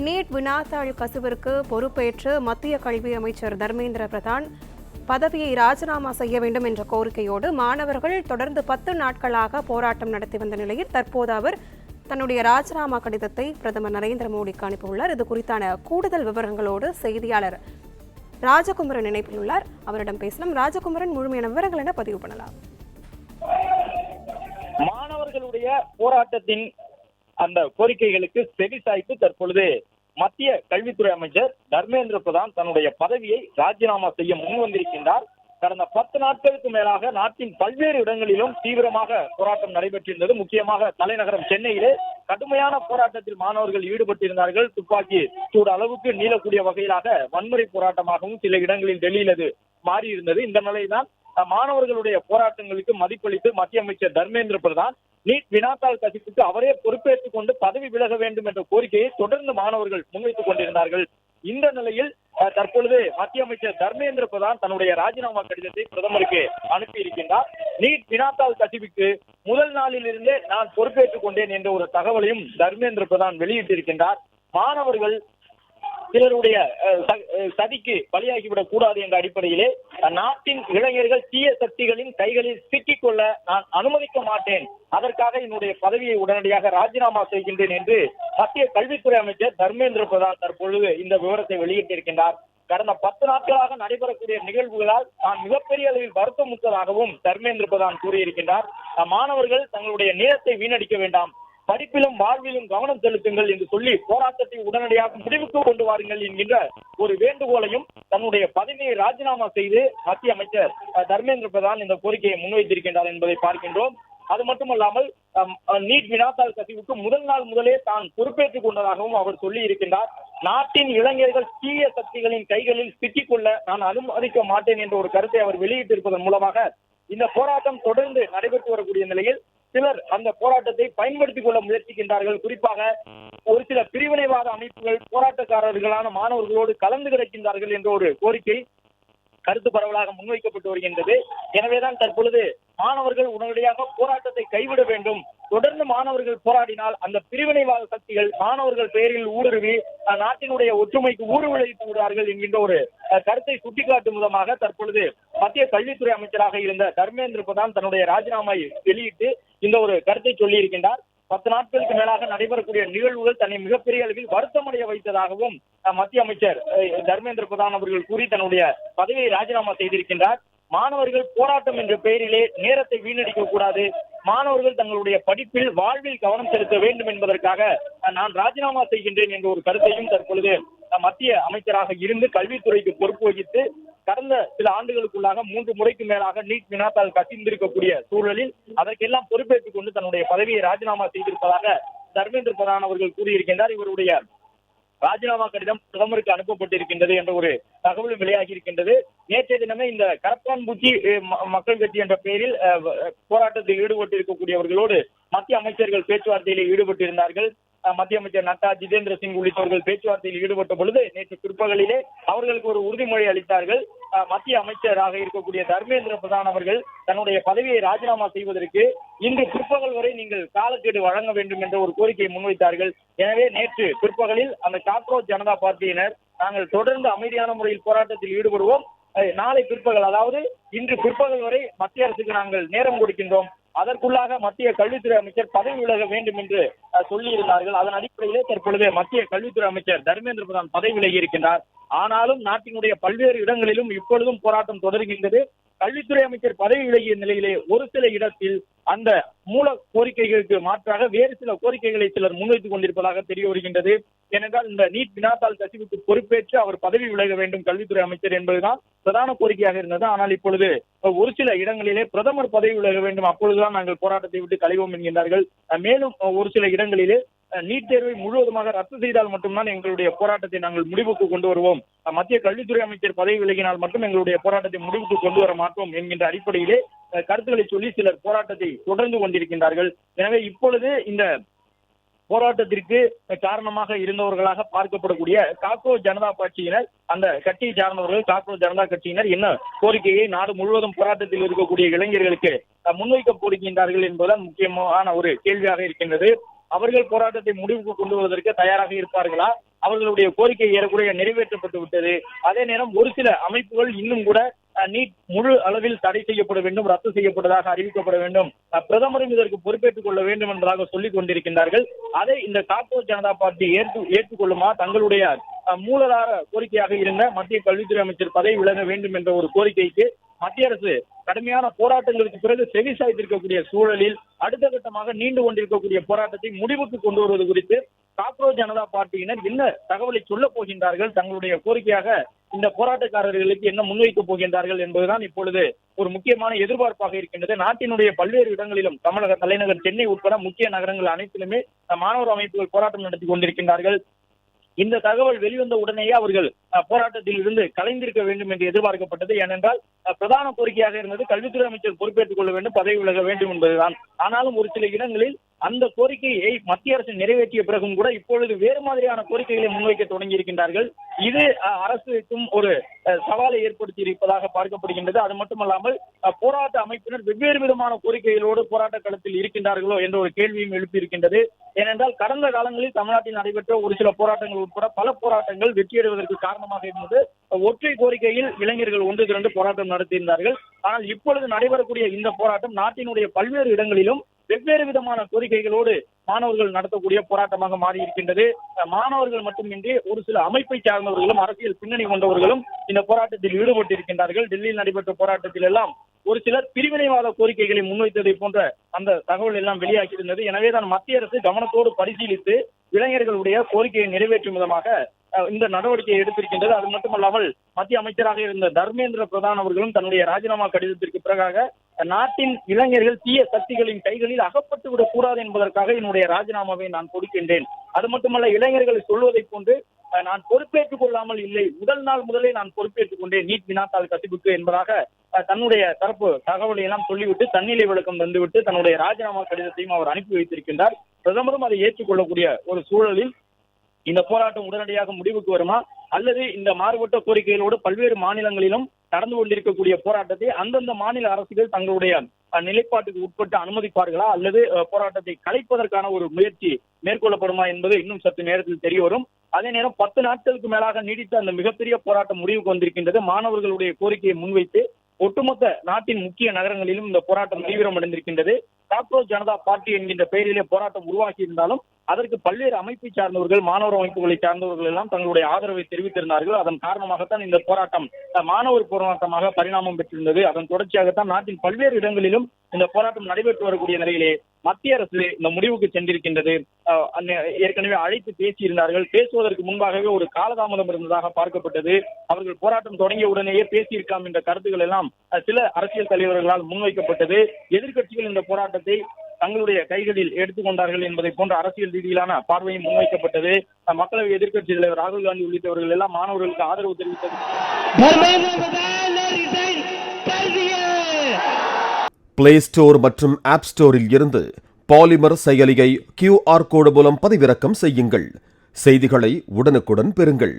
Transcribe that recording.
NEET வினாத்தாள் கசிவிற்கு பொறுப்பேற்று மத்திய கல்வி அமைச்சர் தர்மேந்திர பிரதான் பதவியை ராஜினாமா செய்ய வேண்டும் என்ற கோரிக்கையோடு மாணவர்கள் தொடர்ந்து 10 நாட்களாக போராட்டம் நடத்தி வந்த நிலையில் தற்போது அவர் தன்னுடைய ராஜினாமா கடிதத்தை பிரதமர் நரேந்திர மோடிக்கு அனுப்பியுள்ளார். இது குறித்தான கூடுதல் விவரங்களோடு செய்தியாளர் ராஜகுமரன் இணைப்பில் உள்ளார். அவரிடம் பேசலாம். ராஜகுமரன், முழுமையான விவரங்கள் என பதிவு பண்ணலாம். மாணவர்களுடைய போராட்டத்தின் அந்த கோரிக்கைகளுக்கு செவிசாய்த்து தற்பொழுது மத்திய கல்வித்துறை அமைச்சர் தர்மேந்திர பிரதான் தன்னுடைய பதவியை ராஜினாமா செய்ய முன்வந்திருக்கின்றார். கடந்த 10 நாட்களுக்கு மேலாக நாட்டின் பல்வேறு இடங்களிலும் தீவிரமாக போராட்டம் நடைபெற்றிருந்தது. முக்கியமாக தலைநகரம் சென்னையிலே கடுமையான போராட்டத்தில் மாணவர்கள் ஈடுபட்டிருந்தார்கள். துப்பாக்கி சூடு அளவுக்கு நீளக்கூடிய வகையிலாக வன்முறை போராட்டமாகவும் சில இடங்களில் டெல்லியில் அது மாறியிருந்தது. இந்த நிலைதான் மாணவர்களுடைய போராட்டங்களுக்கு மதிப்பளித்து மத்திய அமைச்சர் தர்மேந்திர பிரதான் நீட் வினாத்தாள் கசிப்புக்கு அவரே பொறுப்பேற்றுக் கொண்டு பதவி விலக வேண்டும் என்ற கோரிக்கையை தொடர்ந்து மாணவர்கள் முன்வைத்துக் கொண்டிருந்தார்கள். இந்த நிலையில் தற்பொழுது மத்திய அமைச்சர் தர்மேந்திர பிரதான் தன்னுடைய ராஜினாமா கடிதத்தை பிரதமருக்கு அனுப்பியிருக்கின்றார். நீட் வினாத்தாள் கசிவுக்கு முதல் நாளில் இருந்தே நான் பொறுப்பேற்றுக் கொண்டேன் என்ற ஒரு தகவலையும் தர்மேந்திர பிரதான் வெளியிட்டிருக்கின்றார். மாணவர்கள் சிலருடைய சதிக்கு பலியாகிவிடக் கூடாது என்ற அடிப்படையிலே நாட்டின் இளைஞர்கள் தீய சக்திகளின் கைகளில் சிக்கிக் கொள்ள நான் அனுமதிக்க மாட்டேன், அதற்காக என்னுடைய பதவியை உடனடியாக ராஜினாமா செய்கின்றேன் என்று மத்திய கல்வித்துறை அமைச்சர் தர்மேந்திர பிரதான் தற்பொழுது இந்த விவரத்தை வெளியிட்டிருக்கின்றார். கடந்த 10 நாட்களாக நடைபெறக்கூடிய நிகழ்வுகளால் நான் மிகப்பெரிய அளவில் வருத்தமுற்றதாகவும் தர்மேந்திர பிரதான் கூறியிருக்கின்றார். மாணவர்கள் தங்களுடைய நேரத்தை வீணடிக்க வேண்டாம், படிப்பிலும் வாழ்விலும் கவனம் செலுத்துங்கள் என்று சொல்லி போராட்டத்தை உடனடியாக முடிவுக்கு கொண்டு வாருங்கள் என்கின்ற ஒரு வேண்டுகோளையும் தன்னுடைய பதவியை ராஜினாமா செய்து மத்திய அமைச்சர் தர்மேந்திர பிரதான் இந்த கோரிக்கையை முன்வைத்திருக்கின்றார் என்பதை பார்க்கின்றோம். அது மட்டுமல்லாமல் நீட் வினாத்தாள் கசிவுக்கு முதல் நாள் முதலே தான் பொறுப்பேற்றுக் கொண்டதாகவும் அவர் சொல்லி இருக்கின்றார். நாட்டின் இளைஞர்கள் தீய சக்திகளின் கைகளில் சிக்கிக் கொள்ள நான் அனுமதிக்க மாட்டேன் என்ற ஒரு கருத்தை அவர் வெளியிட்டிருப்பதன் மூலமாக இந்த போராட்டம் தொடர்ந்து நடைபெற்று வரக்கூடிய நிலையில் சிலர் அந்த போராட்டத்தை பயன்படுத்திக் கொள்ள முயற்சிக்கின்றார்கள். குறிப்பாக ஒரு சில பிரிவினைவாத அமைப்புகள் போராட்டக்காரர்களான மாணவர்களோடு கலந்து கிடக்கின்றார்கள் என்ற ஒரு கோரிக்கை கருத்து பரவலாக முன்வைக்கப்பட்டு வருகின்றது. எனவேதான் தற்பொழுது மாணவர்கள் உடனடியாக போராட்டத்தை கைவிட வேண்டும். தொடர்ந்து மாணவர்கள் போராடினால் அந்த பிரிவினைவாத சக்திகள் மாணவர்கள் பெயரில் ஊடுருவி நாட்டினுடைய ஒற்றுமைக்கு ஊறு விளைவித்து விடுவார்கள் என்கின்ற ஒரு கருத்தை சுட்டிக்காட்டும் விதமாக தற்பொழுது மத்திய கல்வித்துறை அமைச்சராக இருந்த தர்மேந்திர பிரதான் தன்னுடைய ராஜினாமாவை வெளியிட்டு இந்த ஒரு கருத்தை சொல்லி இருக்கின்றார். 10 நாட்களுக்கு மேலாக நடைபெறக்கூடிய நிகழ்வுகள் தன்னை மிகப்பெரிய அளவில் வருத்தமடைய வைத்ததாகவும் மத்திய அமைச்சர் தர்மேந்திர பிரதான் அவர்கள் கூறி தன்னுடைய பதவியை ராஜினாமா செய்திருக்கின்றார். மாணவர்கள் போராட்டம் என்ற பெயரிலே நேரத்தை வீணடிக்க கூடாது, மாணவர்கள் தங்களுடைய படிப்பில் வாழ்வில் கவனம் செலுத்த வேண்டும் என்பதற்காக நான் ராஜினாமா செய்கின்றேன் என்ற ஒரு கருத்தையும் தற்பொழுது மத்திய அமைச்சராக இருந்து கல்வித்துறைக்கு பொறுப்பு வகித்து கடந்த சில ஆண்டுகளுக்குள்ளாக 3 முறைக்கு மேலாக நீட் வினாத்தாள் கசிந்திருக்கக்கூடிய சூழலில் அதற்கெல்லாம் பொறுப்பேற்றுக் கொண்டு தன்னுடைய பதவியை ராஜினாமா செய்திருப்பதாக தர்மேந்திர பிரதான் அவர்கள் கூறியிருக்கின்றார். இவருடைய ராஜினாமா கடிதம் பிரதமருக்கு அனுப்பப்பட்டிருக்கின்றது என்ற ஒரு தகவலும் வெளியாகி இருக்கின்றது. நேற்றைய தினமே இந்த கரப்பான்பூச்சி மக்கள் கட்சி என்ற பெயரில் போராட்டத்தில் ஈடுபட்டிருக்கக்கூடியவர்களோடு மத்திய அமைச்சர்கள் பேச்சுவார்த்தையில் ஈடுபட்டிருந்தார்கள். மத்திய அமைச்சர் நட்டா, ஜிதேந்திர சிங் உள்ளிட்டவர்கள் பேச்சுவார்த்தையில் ஈடுபட்ட பொழுது நேற்று பிற்பகலிலே அவர்களுக்கு ஒரு உறுதிமொழி அளித்தார்கள். மத்திய அமைச்சராக இருக்கக்கூடிய தர்மேந்திர பிரதான் அவர்கள் தன்னுடைய பதவியை ராஜினாமா செய்வதற்கு இன்று பிற்பகல் வரை நீங்கள் காலக்கெடு வழங்க வேண்டும் என்ற ஒரு கோரிக்கையை முன்வைத்தார்கள். எனவே நேற்று பிற்பகலில் அந்த காக்ரோச் ஜனதா பார்ட்டியினர் நாங்கள் தொடர்ந்து அமைதியான முறையில் போராட்டத்தில் ஈடுபடுவோம், நாளை பிற்பகல் அதாவது இன்று பிற்பகல் வரை மத்திய அரசுக்கு நாங்கள் நேரம் கொடுக்கின்றோம், அதற்குள்ளாக மத்திய கல்வித்துறை அமைச்சர் பதவி விலக வேண்டும் என்று சொல்லி இருந்தார்கள். அதன் அடிப்படையிலே தற்பொழுது மத்திய கல்வித்துறை அமைச்சர் தர்மேந்திர பிரதான் பதவி விலகி இருக்கின்றார். ஆனாலும் நாட்டினுடைய பல்வேறு இடங்களிலும் இப்பொழுதும் போராட்டம் தொடர்கின்றது. கல்வித்துறை அமைச்சர் பதவி விலகிய நிலையிலே ஒரு சில இடத்தில் அந்த மூல கோரிக்கைகளுக்கு மாற்றாக வேறு சில கோரிக்கைகளை சிலர் முன்வைத்துக் கொண்டிருப்பதாக தெரிய வருகின்றது. ஏனென்றால் இந்த நீட் வினாத்தாள் கசிவுக்கு பொறுப்பேற்று அவர் பதவி விலக வேண்டும் கல்வித்துறை அமைச்சர் என்பதுதான் பிரதான கோரிக்கையாக இருந்தது. ஆனால் இப்பொழுது ஒரு சில இடங்களிலே பிரதமர் பதவி விலக வேண்டும், அப்பொழுதுதான் நாங்கள் போராட்டத்தை விட்டு கலைவோம் என்கின்றார்கள். மேலும் ஒரு சில இடங்களிலே நீட் தேர்வை முழுவதுமாக ரத்து செய்தால் மட்டும்தான் எங்களுடைய போராட்டத்தை நாங்கள் முடிவுக்கு கொண்டு வருவோம், மத்திய கல்வித்துறை அமைச்சர் பதவி விலகினால் மட்டும் எங்களுடைய போராட்டத்தை முடிவுக்கு கொண்டு வர மாட்டோம் என்கின்ற அடிப்படையிலே கருத்துக்களை சொல்லி சிலர் போராட்டத்தை தொடர்ந்து கொண்டிருக்கின்றார்கள். எனவே இப்பொழுது இந்த போராட்டத்திற்கு காரணமாக இருந்தவர்களாக பார்க்கப்படக்கூடிய காக்ரோச் ஜனதா கட்சியினர், அந்த கட்சியை சார்ந்தவர்கள் காக்ரோச் ஜனதா கட்சியினர் என்ன கோரிக்கையை நாடு முழுவதும் போராட்டத்தில் இருக்கக்கூடிய இளைஞர்களுக்கு முன்வைக்க போடுகின்றார்கள் என்பதுதான் முக்கியமான ஒரு கேள்வியாக இருக்கின்றது. அவர்கள் போராட்டத்தை முடிவுக்கு கொண்டு வருவதற்கு தயாராக இருப்பார்களா, அவர்களுடைய கோரிக்கை ஏறக்குறைய நிறைவேற்றப்பட்டு விட்டது. அதே நேரம் ஒரு சில அமைப்புகள் இன்னும் கூட நீட் முழு அளவில் தடை செய்யப்பட வேண்டும், ரத்து செய்யப்பட்டதாக அறிவிக்கப்பட வேண்டும், பிரதமரும் இதற்கு பொறுப்பேற்றுக் கொள்ள வேண்டும் என்பதாக சொல்லிக் கொண்டிருக்கின்றார்கள். அதை இந்த காக்ரோச் ஜனதா பார்ட்டி ஏற்றுக்கொள்ளுமா? தங்களுடைய மூலதார கோரிக்கையாக இருந்த மத்திய கல்வித்துறை அமைச்சர் பதவி விலக வேண்டும் என்ற ஒரு கோரிக்கைக்கு மத்திய அரசு கடுமையான போராட்டங்களுக்கு பிறகு செவி சாய்த்திருக்கக்கூடிய சூழலில் அடுத்த கட்டமாக நீண்டு கொண்டிருக்கக்கூடிய போராட்டத்தை முடிவுக்கு கொண்டு வருவது குறித்து காக்ரோச் ஜனதா பார்ட்டியினர் என்ன தகவலை சொல்ல போகின்றார்கள், தங்களுடைய கோரிக்கையாக இந்த போராட்டக்காரர்களுக்கு என்ன முன்வைக்கப் போகின்றார்கள் என்பதுதான் இப்பொழுது ஒரு முக்கியமான எதிர்பார்ப்பாக இருக்கின்றது. நாட்டினுடைய பல்வேறு இடங்களிலும் தமிழக தலைநகர் சென்னை உட்பட முக்கிய நகரங்கள் அனைத்திலுமே மாணவர் அமைப்புகள் போராட்டம் நடத்தி கொண்டிருக்கின்றார்கள். இந்த தகவல் வெளிவந்த உடனேயே அவர்கள் போராட்டத்தில் இருந்து கலைந்திருக்க வேண்டும் என்று எதிர்பார்க்கப்பட்டது. ஏனென்றால் பிரதான கோரிக்கையாக இருந்தது கல்வித்துறை அமைச்சர் பொறுப்பேற்றுக் கொள்ள வேண்டும், பதவி விலக வேண்டும் என்பதுதான். ஆனாலும் ஒரு சில இடங்களில் அந்த கோரிக்கையை மத்திய அரசு நிறைவேற்றிய பிறகும் கூட இப்பொழுது வேறு மாதிரியான கோரிக்கைகளை முன்வைக்க தொடங்கி இருக்கின்றார்கள். இது அரசுக்கும் ஒரு சவாலை ஏற்படுத்தி இருப்பதாக பார்க்கப்படுகின்றது. அது மட்டுமல்லாமல் போராட்ட அமைப்பினர் வெவ்வேறு விதமான கோரிக்கைகளோடு போராட்ட களத்தில் இருக்கின்றார்களோ என்ற ஒரு கேள்வியும் எழுப்பியிருக்கின்றது. ஏனென்றால் கடந்த காலங்களில் தமிழ்நாட்டில் நடைபெற்ற ஒரு சில போராட்டங்கள் உட்பட பல போராட்டங்கள் வெற்றியடைவதற்கு காரணமாக இருந்தது ஒற்றை கோரிக்கையில் இளைஞர்கள் ஒன்று திரண்டு போராட்டம் நடத்தியிருந்தார்கள். ஆனால் இப்பொழுது நடைபெறக்கூடிய இந்த போராட்டம் நாட்டினுடைய பல்வேறு இடங்களிலும் வெவ்வேறு விதமான கோரிக்கைகளோடு மாணவர்கள் நடத்தக்கூடிய போராட்டமாக மாறி இருக்கின்றது. மாணவர்கள் மட்டுமின்றி ஒரு சில அமைப்பை சார்ந்தவர்களும் அரசியல் பின்னணி கொண்டவர்களும் இந்த போராட்டத்தில் ஈடுபட்டிருக்கின்றார்கள். டெல்லியில் நடைபெற்ற போராட்டத்தில் எல்லாம் ஒரு சிலர் பிரிவினைவாத கோரிக்கைகளை முன்வைத்ததை போன்ற அந்த தகவல் எல்லாம் வெளியாகியிருந்தது. எனவேதான் மத்திய அரசு கவனத்தோடு பரிசீலித்து இளைஞர்களுடைய கோரிக்கையை நிறைவேற்றும் விதமாக இந்த நடவடிக்கையை எடுத்திருக்கின்றது. அது மட்டுமல்லாமல் மத்திய அமைச்சராக இருந்த தர்மேந்திர பிரதான் அவர்களும் தன்னுடைய ராஜினாமா கடிதத்திற்கு பிறகாக நாட்டின் இளைஞர்கள் தீய சக்திகளின் கைகளில் அகப்பட்டு விடக் கூடாது என்பதற்காக என்னுடைய ராஜினாமாவை நான் கொடுக்கின்றேன். அது மட்டுமல்ல, இளைஞர்களை சொல்வதை போன்று நான் பொறுப்பேற்றுக் கொள்ளாமல் இல்லை, முதல் நாள் முதலே நான் பொறுப்பேற்றுக் கொண்டேன் நீட் வினாத்தாள் கசிப்புக்கு என்பதாக தன்னுடைய தரப்பு தகவலை எல்லாம் சொல்லிவிட்டு தன்னிலை விளக்கம் தந்துவிட்டு தன்னுடைய ராஜினாமா கடிதத்தையும் அவர் அனுப்பி வைத்திருக்கின்றார். பிரதமரும் அதை ஏற்றுக்கொள்ளக்கூடிய ஒரு சூழலில் இந்த போராட்டம் உடனடியாக முடிவுக்கு வருமா, அல்லது இந்த மாறுபட்ட கோரிக்கைகளோடு பல்வேறு மாநிலங்களிலும் நடந்து கொண்டிருக்கக்கூடிய போராட்டத்தை அந்தந்த மாநில அரசுகள் தங்களுடைய நிலைப்பாட்டுக்கு உட்பட்டு அனுமதிப்பார்களா, அல்லது போராட்டத்தை கலைப்பதற்கான ஒரு முயற்சி மேற்கொள்ளப்படுமா என்பது இன்னும் சற்று நேரத்தில் தெரிய வரும். அதே நேரம் 10 நாட்களுக்கு மேலாக நீடித்த அந்த மிகப்பெரிய போராட்டம் முடிவுக்கு வந்திருக்கின்றது. மாணவர்களுடைய கோரிக்கையை முன்வைத்து ஒட்டுமொத்த நாட்டின் முக்கிய நகரங்களிலும் இந்த போராட்டம் தீவிரமடைந்திருக்கின்றது. காக்ரோச் ஜனதா பார்ட்டி என்கின்ற பெயரிலே போராட்டம் உருவாக்கி இருந்தாலும் அதற்கு பல்வேறு அமைப்பை சார்ந்தவர்கள், மாணவர் அமைப்புகளை சார்ந்தவர்கள் எல்லாம் தங்களுடைய ஆதரவை தெரிவித்திருந்தார்கள். அதன் காரணமாகத்தான் இந்த போராட்டம் மாணவர் போராட்டமாக பரிணாமம் பெற்றிருந்தது. அதன் தொடர்ச்சியாகத்தான் நாட்டின் பல்வேறு இடங்களிலும் இந்த போராட்டம் நடைபெற்று வரக்கூடிய நிலையிலே மத்திய அரசு இந்த முடிவுக்கு சென்றிருக்கின்றது. ஏற்கனவே அழைத்து பேசியிருந்தார்கள். பேசுவதற்கு முன்பாகவே ஒரு காலதாமதம் இருந்ததாக பார்க்கப்பட்டது. அவர்கள் போராட்டம் தொடங்கிய உடனேயே பேசியிருக்கலாம் என்ற கருத்துக்கள் எல்லாம் சில அரசியல் தலைவர்களால் முன்வைக்கப்பட்டது. எதிர்க்கட்சிகள் இந்த போராட்டத்தை தங்களுடைய கைகளில் எடுத்துக்கொண்டார்கள் என்பதை போன்ற அரசியல் ரீதியிலான பார்வையும் முன்வைக்கப்பட்டது. மக்களவை எதிர்க்கட்சி தலைவர் ராகுல் காந்தி உள்ளிட்டவர்கள் எல்லாம் மாணவர்களுக்கு ஆதரவு தெரிவித்தது. பிளே ஸ்டோர் மற்றும் ஆப் ஸ்டோரில் இருந்து பாலிமர் செயலியை QR கோடு மூலம் பதிவிறக்கம் செய்யுங்கள். செய்திகளை உடனுக்குடன் பெறுங்கள்.